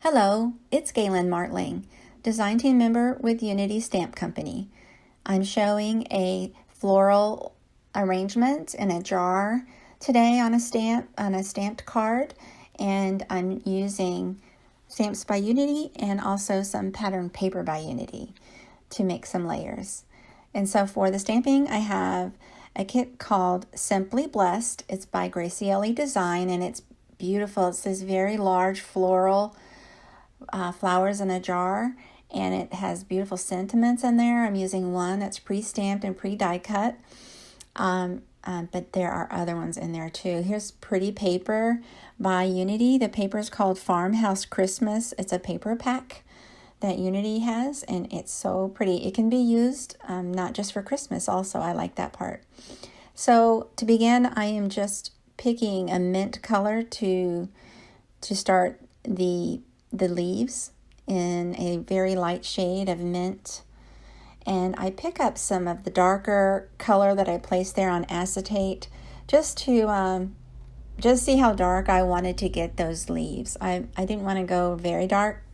Hello, it's Galen Martling, design team member with Unity Stamp Company. I'm showing a floral arrangement in a jar today on a stamped card, and I'm using Stamps by Unity and also some pattern paper by Unity to make some layers. And so for the stamping, I have a kit called Simply Blessed. It's by Graciele Design, and it's beautiful. It's this very large floral flowers in a jar, and it has beautiful sentiments in there. I'm using one that's pre-stamped and pre-die cut, but there are other ones in there too. Here's pretty paper by Unity. The paper is called Farmhouse Christmas. It's a paper pack that Unity has, and it's so pretty. It can be used not just for Christmas also. I like that part. So to begin, I am just picking a mint color to start the leaves in a very light shade of mint, and I pick up some of the darker color that I placed there on acetate just to just see how dark I wanted to get those leaves. I didn't want to go very dark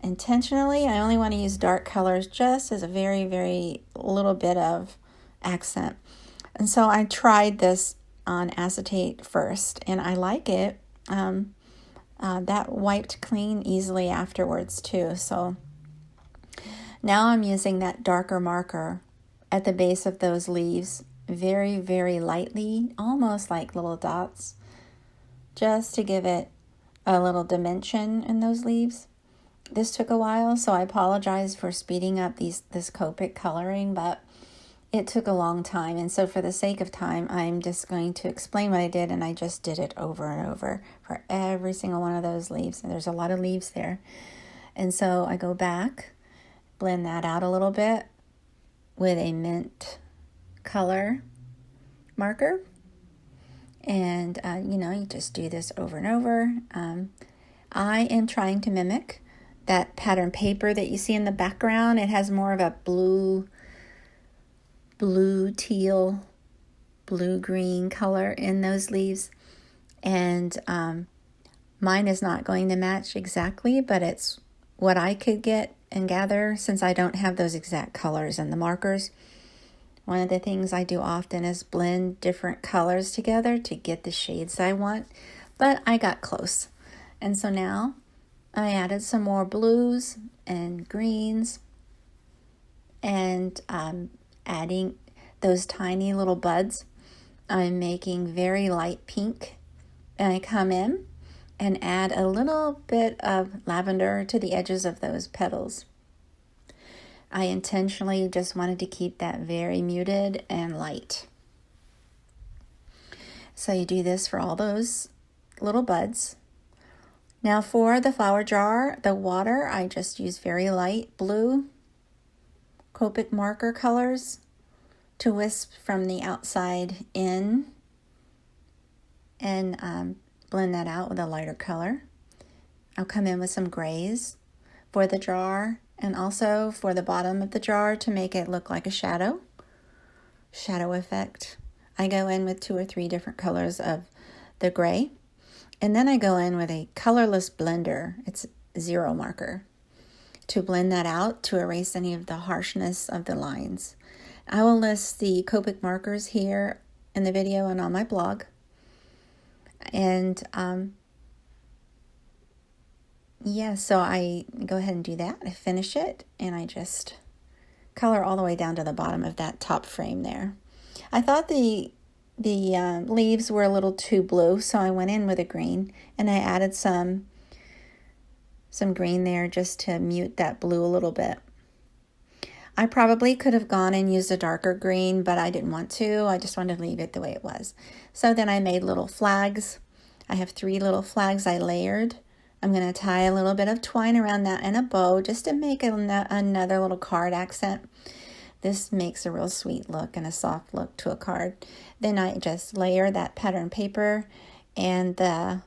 intentionally. I only want to use dark colors just as a very, very little bit of accent. And so I tried this on acetate first, and I like it. That wiped clean easily afterwards too. So now I'm using that darker marker at the base of those leaves very, very lightly, almost like little dots, just to give it a little dimension in those leaves. This took a while, so I apologize for speeding up this Copic coloring, but it took a long time, and so for the sake of time, I'm just going to explain what I did, and I just did it over and over for every single one of those leaves, and there's a lot of leaves there. And so I go back, blend that out a little bit with a mint color marker, and you just do this over and over. I am trying to mimic that pattern paper that you see in the background. It has more of a blue teal, blue-green color in those leaves, and mine is not going to match exactly, but it's what I could get and gather since I don't have those exact colors in the markers. One of the things I do often is blend different colors together to get the shades I want, but I got close. And so now I added some more blues and greens, and adding those tiny little buds. I'm making very light pink, and I come in and add a little bit of lavender to the edges of those petals. I intentionally just wanted to keep that very muted and light. So you do this for all those little buds. Now for the flower jar, the water, I just use very light blue Copic marker colors to wisp from the outside in, and blend that out with a lighter color. I'll come in with some grays for the jar and also for the bottom of the jar to make it look like a shadow effect. I go in with 2 or 3 different colors of the gray, and then I go in with a colorless blender. It's 0 marker to blend that out to erase any of the harshness of the lines. I will list the Copic markers here in the video and on my blog. And so I go ahead and do that. I finish it, and I just color all the way down to the bottom of that top frame there. I thought the leaves were a little too blue, so I went in with a green, and I added some green there just to mute that blue a little bit. I probably could have gone and used a darker green, but I didn't want to. I just wanted to leave it the way it was. So then I made little flags. I have 3 little flags I layered. I'm going to tie a little bit of twine around that and a bow just to make another little card accent. This makes a real sweet look and a soft look to a card. Then I just layer that pattern paper and the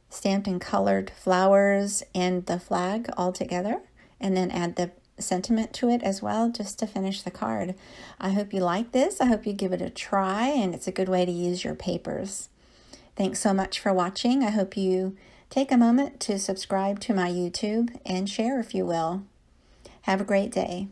stamped and colored flowers and the flag all together, and then add the sentiment to it as well, just to finish the card. I hope you like this. I hope you give it a try, and it's a good way to use your papers. Thanks so much for watching. I hope you Take a moment to subscribe to my YouTube and share if you will. Have a great day.